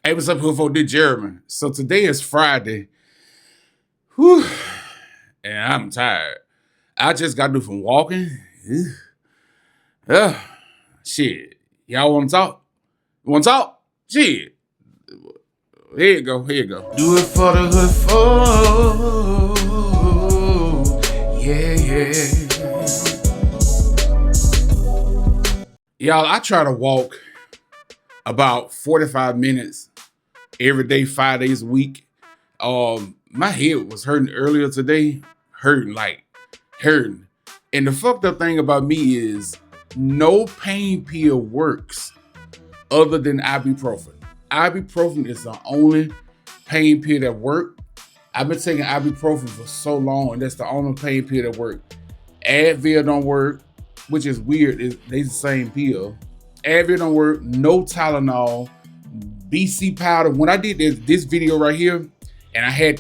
Hey, what's up, Hoofo? Did Jeremy? So today is Friday. Whew, and I'm tired. I just got done from walking. Ugh, shit. Y'all want to talk? Want to talk? Shit. Here you go. Here you go. Do it for the Hoofo. Yeah, yeah. Y'all, I try to walk about 45 minutes every day, 5 days a week. My head was hurting earlier today, hurting. And the fucked up thing about me is no pain pill works other than ibuprofen. Ibuprofen is the only pain pill that works. I've been taking ibuprofen for so long, and that's the only pain pill that works. Advil don't work, which is weird. They the same pill. Advil don't work. No Tylenol. BC powder. When I did this video right here, and I had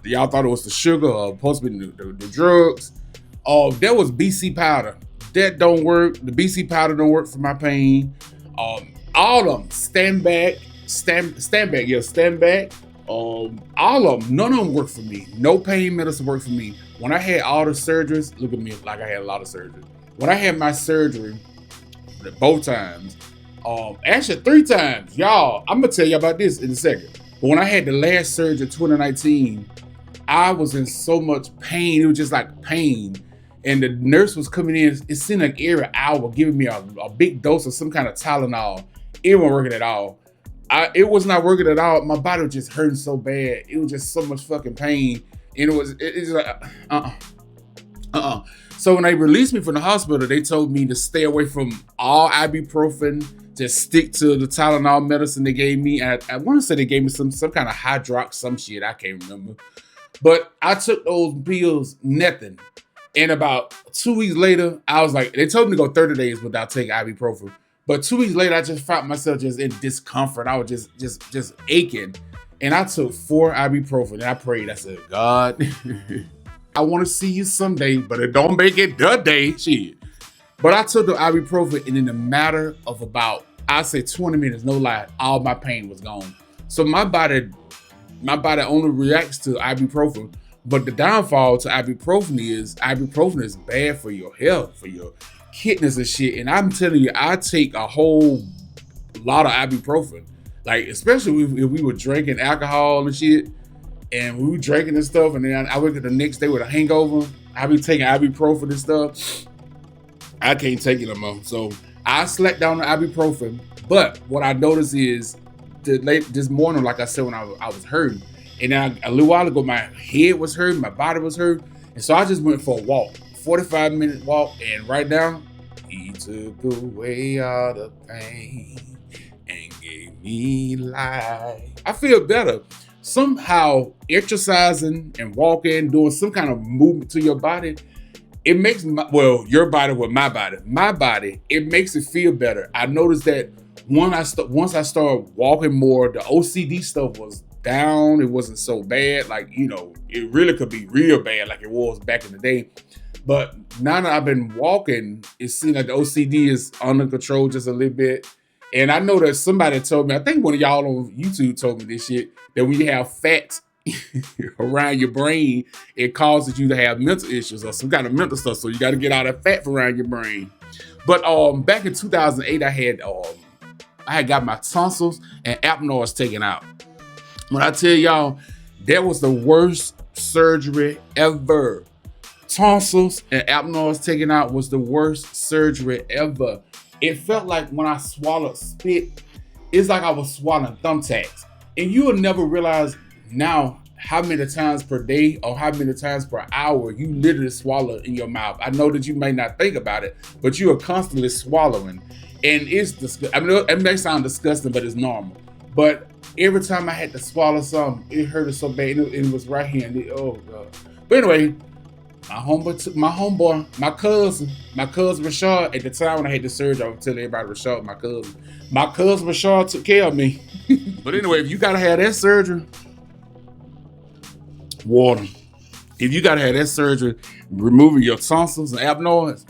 y'all thought it was the sugar or supposed to be the drugs. That was BC powder. That don't work. The BC powder don't work for my pain. All of them. Stand back. Yeah, stand back. All of them. None of them work for me. No pain medicine work for me. When I had all the surgeries, look at me like I had a lot of surgery. When I had my surgery, both times, actually 3 times, y'all. I'm gonna tell you about this in a second. But when I had the last surgery in 2019, I was in so much pain. It was just like pain. And the nurse was coming in. It seemed like every hour giving me a big dose of some kind of Tylenol. It wasn't working at all. It was not working at all. My body was just hurting so bad. It was just so much fucking pain. And it's like, So when they released me from the hospital, they told me to stay away from all ibuprofen, just stick to the Tylenol medicine they gave me. I want to say they gave me some kind of Hydrox, some shit, I can't remember. But I took those pills, nothing. And about 2 weeks later, I was like, they told me to go 30 days without taking ibuprofen. But 2 weeks later, I just found myself just in discomfort. I was just aching. And I took 4 ibuprofen and I prayed. I said, God, I want to see you someday, but it don't make it the day, shit. But I took the ibuprofen, and in a matter of about, I'd say 20 minutes, no lie, all my pain was gone. So my body only reacts to ibuprofen. But the downfall to ibuprofen is bad for your health, for your kidneys and shit. And I'm telling you, I take a whole lot of ibuprofen. Like, especially if we were drinking alcohol and shit, and we were drinking and stuff, and then I wake up the next day with a hangover. I be taking ibuprofen and stuff. I can't take it no more. So I slacked down the ibuprofen. But what I noticed is this morning, like I said, when I was hurting, and then a little while ago, my head was hurting, my body was hurting, and so I just went for a walk, 45-minute walk, and right now, he took away all the pain and gave me life. I feel better. Somehow, exercising and walking, doing some kind of movement to your body, it makes your body with my body, it makes it feel better. I noticed that once I started walking more, the OCD stuff was down. It wasn't so bad. Like, it really could be real bad like it was back in the day. But now that I've been walking, it seems like the OCD is under control just a little bit. And I know that somebody told me, I think one of y'all on YouTube told me this shit, that when you have fat around your brain, it causes you to have mental issues or some kind of mental stuff. So you got to get all that fat from around your brain. But back in 2008, I had got my tonsils and adenoids taken out. When I tell y'all, that was the worst surgery ever. Tonsils and adenoids taken out was the worst surgery ever. It felt like when I swallowed spit, it's like I was swallowing thumbtacks. And you will never realize now how many times per day or how many times per hour you literally swallow in your mouth. I know that you may not think about it, but you are constantly swallowing. And it's disgusting. I mean, it may sound disgusting, but it's normal. But every time I had to swallow something, it hurted so bad. It was right here. Oh, God. But anyway, my cousin Rashard, at the time when I had the surgery, I would tell everybody Rashard, my cousin Rashard took care of me. But anyway, if you gotta have that surgery, water. If you gotta have that surgery, removing your tonsils and adenoids,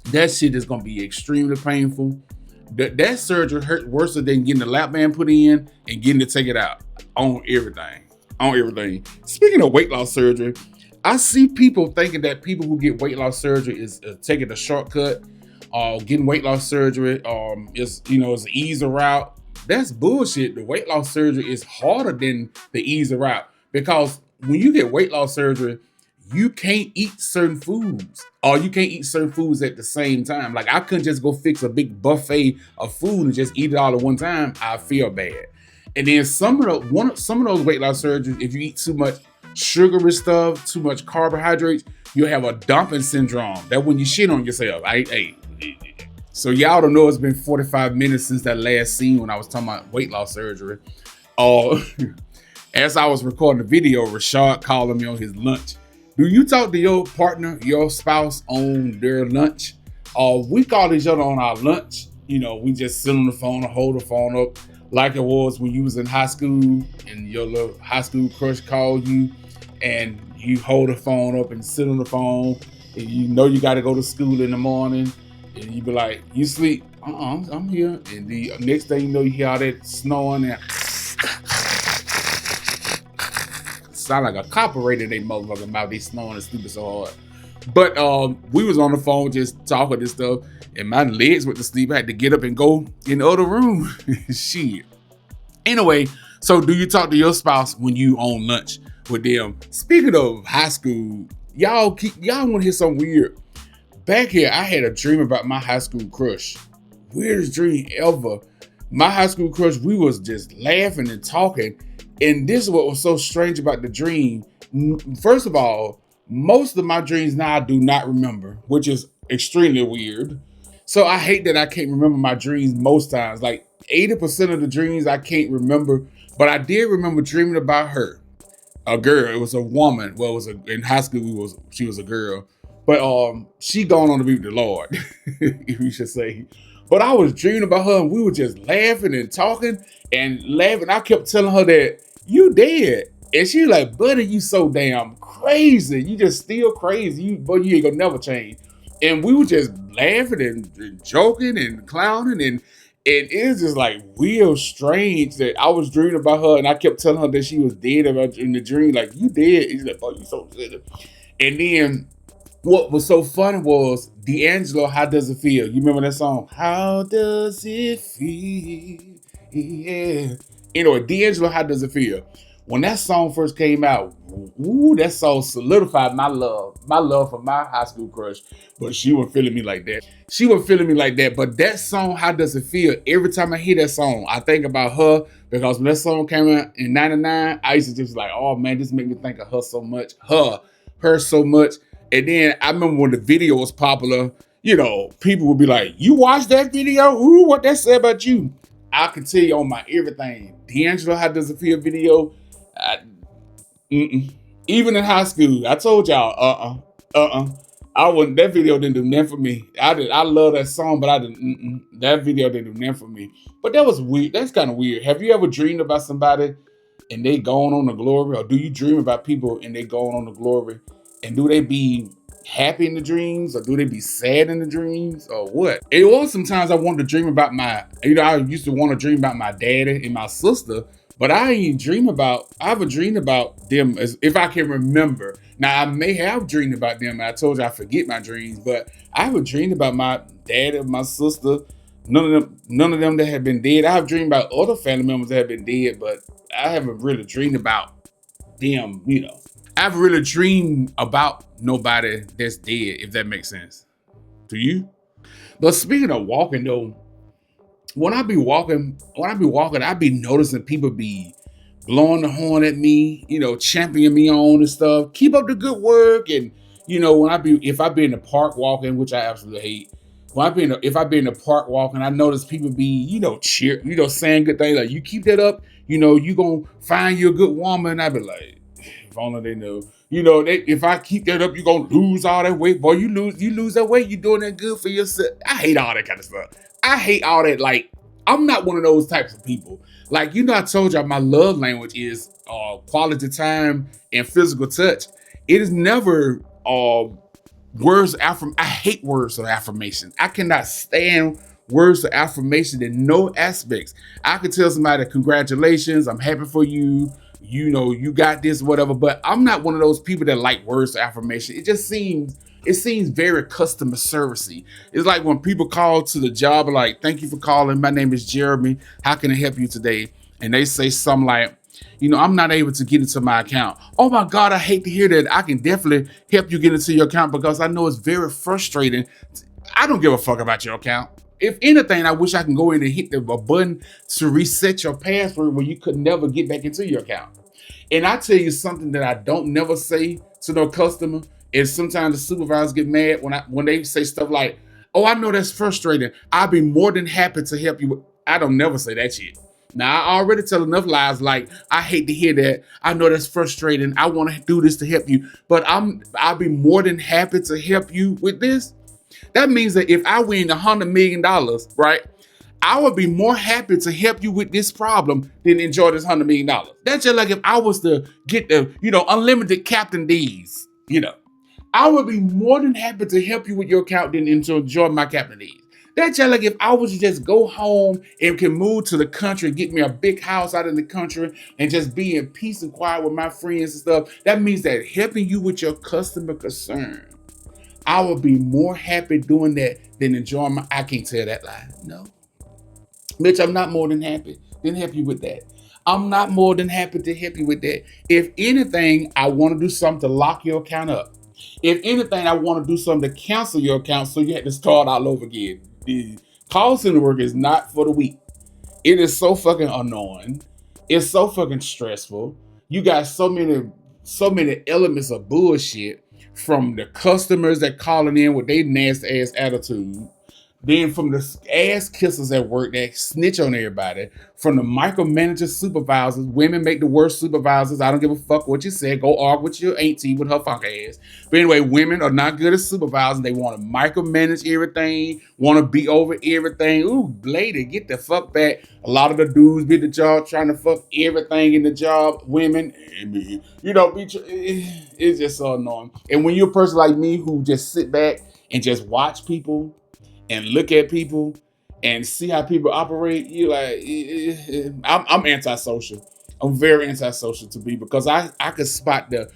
that shit is gonna be extremely painful. That surgery hurt worse than getting the lap band put in and getting to take it out on everything. On everything. Speaking of weight loss surgery, I see people thinking that people who get weight loss surgery is taking a shortcut, getting weight loss surgery is is an easier route. That's bullshit. The weight loss surgery is harder than the easier route because when you get weight loss surgery, you can't eat certain foods or you can't eat certain foods at the same time. Like I couldn't just go fix a big buffet of food and just eat it all at one time. I feel bad. And then some of those weight loss surgeries, if you eat too much sugary stuff, too much carbohydrates, you'll have a dumping syndrome. That when you shit on yourself. So y'all don't know it's been 45 minutes since that last scene when I was talking about weight loss surgery. As I was recording the video, Rashard called me on his lunch. Do you talk to your partner, your spouse on their lunch? We call each other on our lunch. We just sit on the phone or hold the phone up like it was when you was in high school and your little high school crush called you and you hold the phone up and sit on the phone and you got to go to school in the morning and you be like, you sleep? I'm here. And the next thing you know, you hear all that snoring and sound like a copper in their motherfucking mouth. They snoring and sleeping so hard. But we was on the phone just talking and stuff, and my legs went to sleep. I had to get up and go in the other room. Shit. Anyway, so do you talk to your spouse when you on lunch with them? Speaking of high school, y'all want to hear something weird? Back here, I had a dream about my high school crush. Weirdest dream ever. My high school crush, we was just laughing and talking. And this is what was so strange about the dream. First of all, most of my dreams now I do not remember, which is extremely weird. So I hate that I can't remember my dreams most times. Like 80% of the dreams I can't remember, but I did remember dreaming about her. A girl, it was a woman. Well, in high school she was a girl. But she gone on to be with the Lord, if you should say. But I was dreaming about her and we were just laughing and talking and laughing. I kept telling her that you dead. And she was like, buddy, you so damn crazy. You just still crazy. But you ain't gonna never change. And we were just laughing and joking and clowning. And it was just like real strange that I was dreaming about her and I kept telling her that she was dead in the dream. Like, you dead. And she's like, oh, you so silly. And then what was so funny was D'Angelo, How Does It Feel? You remember that song? How does it feel? Yeah. Anyway, D'Angelo, How Does It Feel? When that song first came out, that song solidified my love for my high school crush. But she wasn't feeling me like that. But that song, How Does It Feel? Every time I hear that song, I think about her because when that song came out in '99, I used to just like, oh man, this made me think of her so much. Her so much. And then I remember when the video was popular, people would be like, you watched that video? Ooh, what that say about you? I can tell you on my everything. D'Angelo, How Does It Feel video? Even in high school, I told y'all, that video didn't do nothing for me. I love that song, but that video didn't do nothing for me. But that was weird. That's kind of weird. Have you ever dreamed about somebody and they going on the glory? Or do you dream about people and they going on the glory? And do they be happy in the dreams or do they be sad in the dreams or what? It was sometimes I wanted to dream about I used to want to dream about my daddy and my sister, but I haven't dreamed about them as if I can remember. Now I may have dreamed about them. I told you I forget my dreams, but I haven't dreamed about my dad and my sister. None of them that have been dead. I have dreamed about other family members that have been dead, but I haven't really dreamed about them, I haven't really dreamed about nobody that's dead, if that makes sense. To you? But speaking of walking though, when I be walking, I be noticing people be blowing the horn at me, championing me on and stuff. Keep up the good work. And, if I be in the park walking, which I absolutely hate, if I be in the park walking, I notice people be, cheer, saying good things like, you keep that up, you gonna find you a good woman. I be like, if only they know. If I keep that up, you're gonna lose all that weight. Boy, you lose that weight, you're doing that good for yourself. I hate all that kind of stuff. I hate all that, like, I'm not one of those types of people. Like, I told y'all my love language is quality time and physical touch. It is never words of affirmation. I hate words of affirmation. I cannot stand words of affirmation in no aspects. I could tell somebody, congratulations, I'm happy for you, you know, you got this, whatever, but I'm not one of those people that like words of affirmation. It seems very customer servicey. It's like when people call to the job and like, thank you for calling, my name is Jeremy, how can I help you today? And they say something like, you know, I'm not able to get into my account. Oh my God, I hate to hear that. I can definitely help you get into your account because I know it's very frustrating. I don't give a fuck about your account. If anything, I wish I can go in and hit a button to reset your password where you could never get back into your account. And I tell you something that I don't never say to no customer is sometimes the supervisors get mad when they say stuff like, oh, I know that's frustrating. I'll be more than happy to help you. I don't never say that shit. Now, I already tell enough lies like, I hate to hear that. I know that's frustrating. I want to do this to help you, but I'll be more than happy to help you with this. That means that if I win $100 million, right, I would be more happy to help you with this problem than enjoy this $100 million. That's just like if I was to get the, you know, unlimited Captain D's, you know, I would be more than happy to help you with your account than to enjoy my Captain D's. That's just like if I was to just go home and can move to the country, get me a big house out in the country and just be in peace and quiet with my friends and stuff. That means that helping you with your customer concern, I would be more happy doing that than enjoying my, I can't tell that lie. No. Bitch, I'm not more than happy to help you with that. I'm not more than happy to help you with that. If anything, I want to do something to lock your account up. If anything, I want to do something to cancel your account so you had to start all over again. The call center work is not for the weak. It is so fucking annoying. It's so fucking stressful. You got so many elements of bullshit from the customers that calling in with their nasty ass attitude. Then from the ass kissers at work that snitch on everybody, from the micromanager supervisors, women make the worst supervisors. I don't give a fuck what you said. Go argue with your auntie with her fuck ass. But anyway, women are not good at supervising. They want to micromanage everything, want to be over everything. Ooh, lady, get the fuck back. A lot of the dudes be at the job trying to fuck everything in the job. Women, you know, it's just so annoying. And when you're a person like me who just sit back and just watch people and look at people and see how people operate, you like, I'm antisocial. I'm very antisocial to be because I could spot the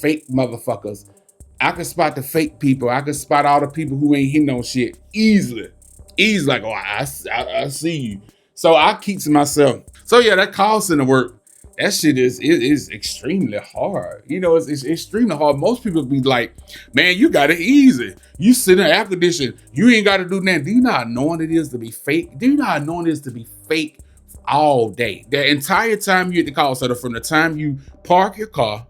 fake motherfuckers. I can spot the fake people. I can spot all the people who ain't hitting on shit easily. Easily, like, oh, I see you. So I keep to myself. So yeah, that call center work, that shit is extremely hard. You know, it's extremely hard. Most people be like, man, you got it easy. You sit in air conditioning. You ain't got to do nothing. Do you know how annoying it is to be fake? Do you know how annoying it is to be fake all day? The entire time you at the call center, from the time you park your car,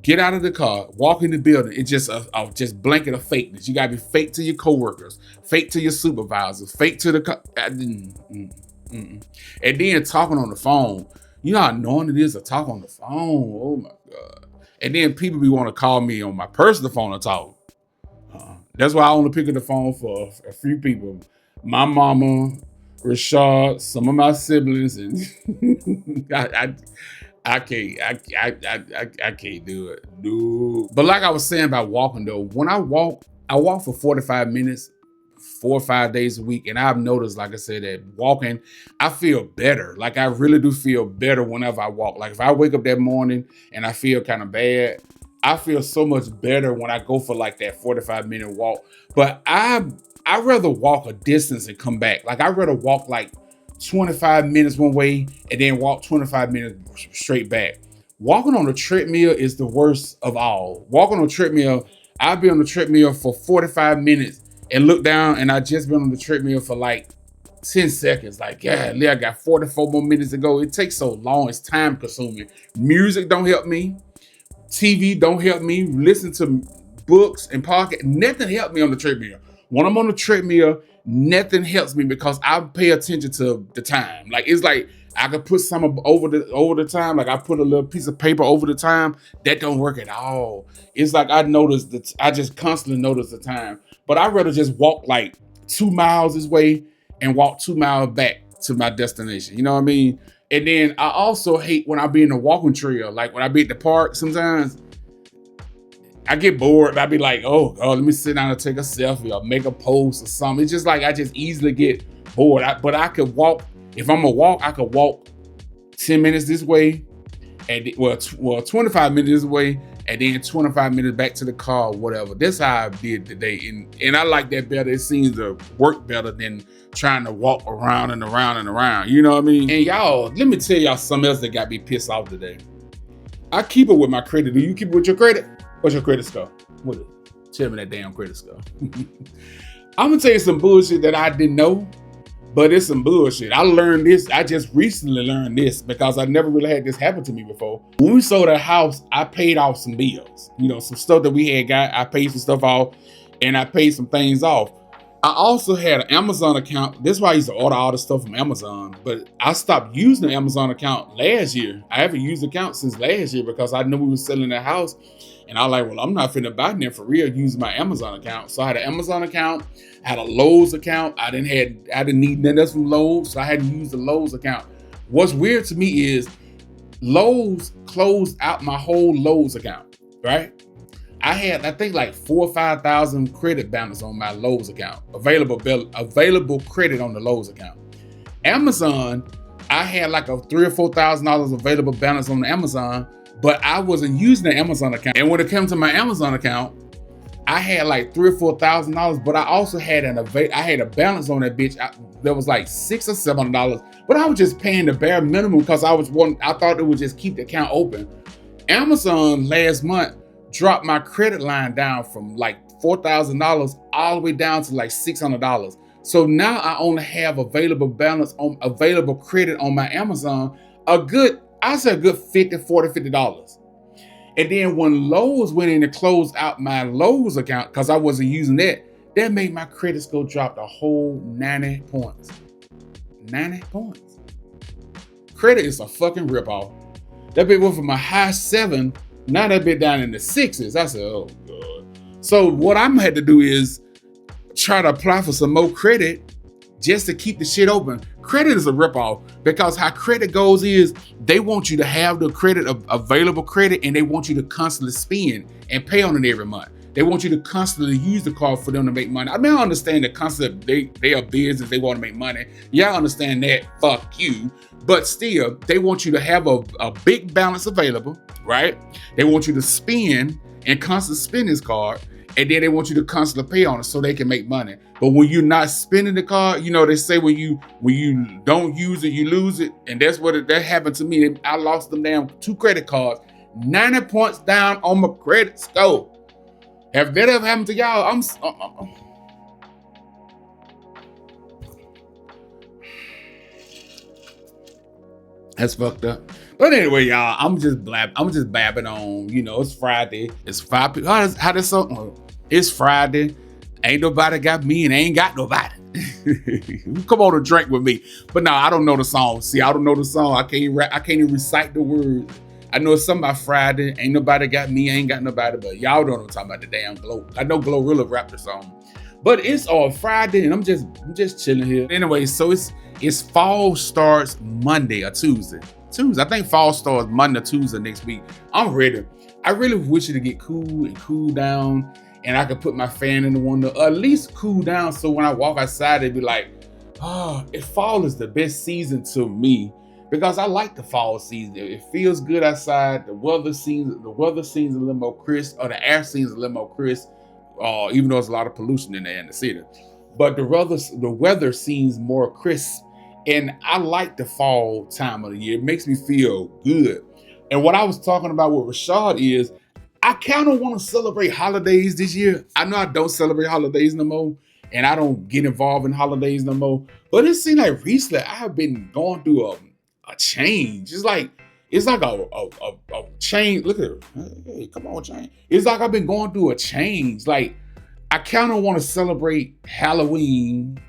get out of the car, walk in the building, it's just a just blanket of fakeness. You got to be fake to your coworkers, fake to your supervisors, fake to the... And then talking on the phone. You know how annoying it is to talk on the phone? Oh my God. And then people be want to call me on my personal phone to talk. That's why I only pick up the phone for a few people. My mama, Rashard, some of my siblings, and I can't do it. No. But like I was saying about walking though, when I walk for 45 minutes, 4 or 5 days a week. And I've noticed, like I said, that walking, I feel better. Like I really do feel better whenever I walk. Like if I wake up that morning and I feel kind of bad, I feel so much better when I go for like that 45-minute walk. But I'd rather walk a distance and come back. Like I'd rather walk like 25 minutes one way and then walk 25 minutes straight back. Walking on the treadmill is the worst of all. Walking on a treadmill, I'll be on the treadmill for 45 minutes and look down, and I just been on the treadmill for like 10 seconds. Like, yeah, I got 44 more minutes to go. It takes so long. It's time consuming. Music don't help me. TV don't help me. Listen to books and podcasts. Nothing helped me on the treadmill. When I'm on the treadmill, nothing helps me because I pay attention to the time. Like, it's like I could put some over the time. Like I put a little piece of paper over the time. That don't work at all. It's like I just constantly notice the time. But I'd rather just walk like 2 miles this way and walk 2 miles back to my destination. You know what I mean? And then I also hate when I be in the walking trail. Like when I be at the park sometimes, I get bored. I be like, oh, let me sit down and take a selfie or make a post or something. It's just like I just easily get bored. But I could walk. If I'm gonna walk, I could walk 10 minutes this way, and 25 minutes this way, and then 25 minutes back to the car or whatever. That's how I did today. And I like that better. It seems to work better than trying to walk around and around and around. You know what I mean? And y'all, let me tell y'all something else that got me pissed off today. I keep it with my credit. Do you keep it with your credit? What's your credit score? What is it? Tell me that damn credit score. I'm gonna tell you some bullshit that I didn't know, but it's some bullshit. I learned this. I just recently learned this because I never really had this happen to me before. When we sold our house, I paid off some bills. You know, some stuff that we had got. I paid some stuff off, and I paid some things off. I also had an Amazon account. This is why I used to order all the stuff from Amazon, but I stopped using the Amazon account last year. I haven't used the account since last year because I knew we were selling the house. And I was like, well, I'm not finna buy them for real using my Amazon account. So I had an Amazon account, I had a Lowe's account. I didn't need nothing else from Lowe's, so I had to use the Lowe's account. What's weird to me is Lowe's closed out my whole Lowe's account, right? I had, I think, like 4,000 or 5,000 credit balance on my Lowe's account, available credit on the Lowe's account. Amazon, I had like a $3,000 or $4,000 available balance on the Amazon, but I wasn't using the Amazon account. And when it came to my Amazon account, I had like $3,000 or $4,000, but I also had I had a balance on that bitch. There was like $600 or $700, but I was just paying the bare minimum because I thought it would just keep the account open. Amazon last month dropped my credit line down from like $4,000 all the way down to like $600. So now I only have available credit on my Amazon, a good $50, $40, $50. And then when Lowe's went in to close out my Lowe's account, because I wasn't using that made my credit score drop a whole 90 points. 90 points. Credit is a fucking ripoff. That bit went from a high 7, now that bit down in the 6s. I said, oh God. So what I'm had to do is try to apply for some more credit just to keep the shit open. Credit is a ripoff because how credit goes is they want you to have the credit available credit, and they want you to constantly spend and pay on it every month. They want you to constantly use the card for them to make money. I mean, I understand the concept. They are business. They want to make money. Yeah, I understand that. Fuck you. But still, they want you to have a big balance available, right? They want you to spend and constantly spend this card. And then they want you to constantly pay on it so they can make money. But when you're not spending the card, you know, they say when you don't use it, you lose it. And that's that happened to me. I lost them damn 2 credit cards, 90 points down on my credit score. Have that ever happened to y'all? That's fucked up. But anyway, y'all, I'm just babbing on. You know, it's Friday. It's 5 people. How this song? It's Friday. Ain't nobody got me, and ain't got nobody. Come on and drink with me. But no, I don't know the song. See, I don't know the song. I can't even recite the words. I know it's something about Friday. Ain't nobody got me, ain't got nobody. But y'all don't know what I'm talking about. The damn Glow. I know Glorilla rapped the song. But it's on Friday, and I'm just chilling here. Anyway, so it's fall starts Monday or Tuesday. I think fall starts Monday or Tuesday next week. I'm ready. I really wish it to get cool and cool down, and I could put my fan in the window, or at least cool down, so when I walk outside, it'd be like, oh, fall is the best season to me because I like the fall season. It feels good outside. The weather seems a little more crisp, or the air seems a little more crisp, even though there's a lot of pollution in there in the city. But the weather seems more crisp. And I like the fall time of the year. It makes me feel good. And what I was talking about with Rashard is I kind of want to celebrate holidays this year. I know I don't celebrate holidays no more, and I don't get involved in holidays no more. But it seems like recently I've been going through a change. It's like a change. Look at it. Hey, come on, change. It's like I've been going through a change. Like I kind of want to celebrate Halloween,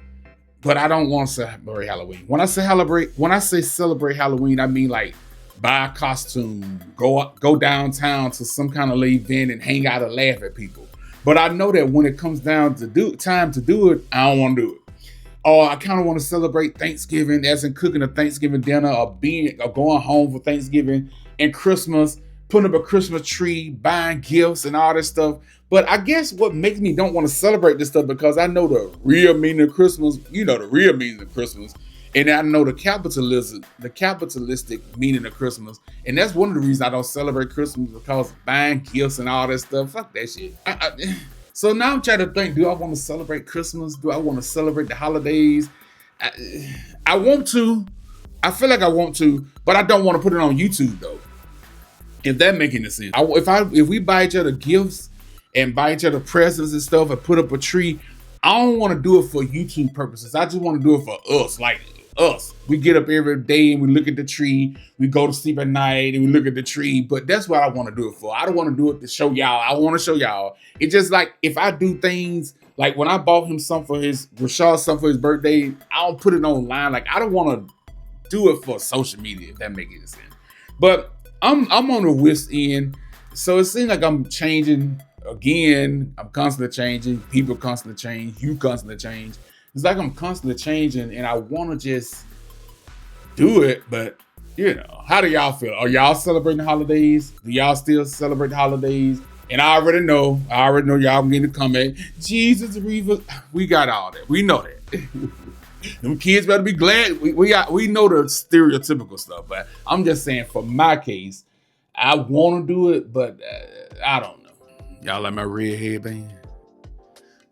but I don't want to celebrate Halloween. When I say celebrate Halloween, I mean like buy a costume, go downtown to some kind of event and hang out and laugh at people. But I know that when it comes down to time to do it, I don't want to do it. Or I kind of want to celebrate Thanksgiving, as in cooking a Thanksgiving dinner, or going home for Thanksgiving and Christmas, putting up a Christmas tree, buying gifts and all this stuff. But I guess what makes me don't want to celebrate this stuff, because I know the real meaning of Christmas, you know, the real meaning of Christmas. And I know the capitalistic meaning of Christmas. And that's one of the reasons I don't celebrate Christmas, because buying gifts and all that stuff, fuck that shit. So now I'm trying to think, do I want to celebrate Christmas? Do I want to celebrate the holidays? I want to. I feel like I want to, but I don't want to put it on YouTube though. If that make any sense. If we buy each other gifts and buy each other presents and stuff and put up a tree, I don't want to do it for YouTube purposes. I just want to do it for us, like us. We get up every day and we look at the tree. We go to sleep at night and we look at the tree. But that's what I want to do it for. I don't want to do it to show y'all. I want to show y'all. It's just like if I do things like when I bought him Rashard something for his birthday, I don't put it online. Like I don't want to do it for social media, if that makes any sense. But I'm on the west end, so it seems like I'm changing again. I'm constantly changing. People constantly change. You constantly change. It's like I'm constantly changing, and I want to just do it. But you know, how do y'all feel? Are y'all celebrating the holidays? Do y'all still celebrate the holidays? And I already know y'all getting to comment. Jesus, Reva, we got all that. We know that. Them kids better be glad. We know the stereotypical stuff, but I'm just saying for my case, I want to do it, but I don't know. Y'all like my red headband?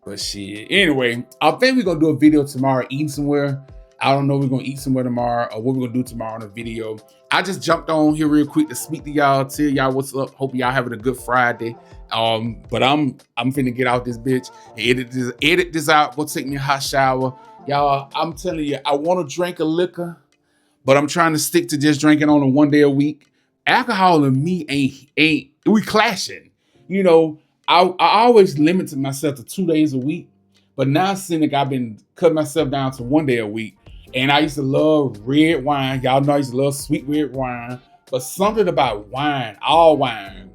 But shit. Anyway, I think we're going to do a video tomorrow eating somewhere. I don't know if we're going to eat somewhere tomorrow or what we're going to do tomorrow in a video. I just jumped on here real quick to speak to y'all, tell y'all what's up. Hope y'all having a good Friday. But I'm finna get out this bitch and edit this out. Go take me a hot shower. Y'all, I'm telling you, I want to drink a liquor, but I'm trying to stick to just drinking on a 1 day a week. Alcohol and me ain't we clashing. You know, I always limited myself to 2 days a week, but now since I've been cutting myself down to 1 day a week. And I used to love red wine. Y'all know I used to love sweet red wine, but something about wine, all wine,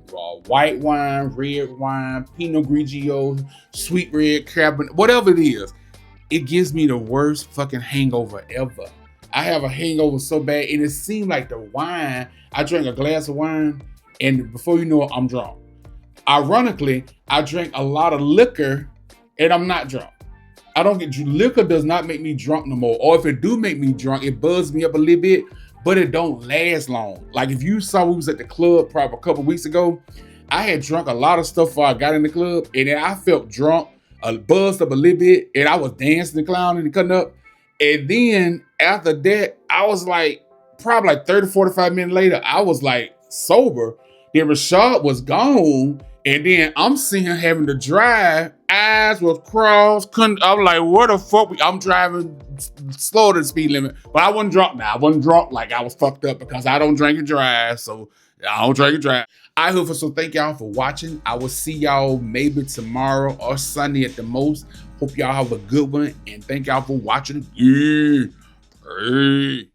white wine, red wine, Pinot Grigio, sweet red Cabernet, whatever it is. It gives me the worst fucking hangover ever. I have a hangover so bad, and it seemed like the wine, I drank a glass of wine, and before you know it, I'm drunk. Ironically, I drank a lot of liquor, and I'm not drunk. Liquor does not make me drunk no more. Or if it do make me drunk, it buzzes me up a little bit, but it don't last long. Like if you saw we was at the club probably a couple weeks ago, I had drunk a lot of stuff before I got in the club, and then I felt drunk, buzzed up a little bit, and I was dancing and clowning and cutting up. And then after that, I was like, probably like 30, 45 minutes later, I was like sober. Then Rashard was gone. And then I'm seeing him having to drive, eyes was crossed. I'm like, what the fuck? I'm driving slower than the speed limit. But I wasn't drunk now. I wasn't drunk like I was fucked up because I don't drink and drive. So I don't drink and drive. So thank y'all for watching. I will see y'all maybe tomorrow or Sunday at the most. Hope y'all have a good one. And thank y'all for watching. Yeah. Hey.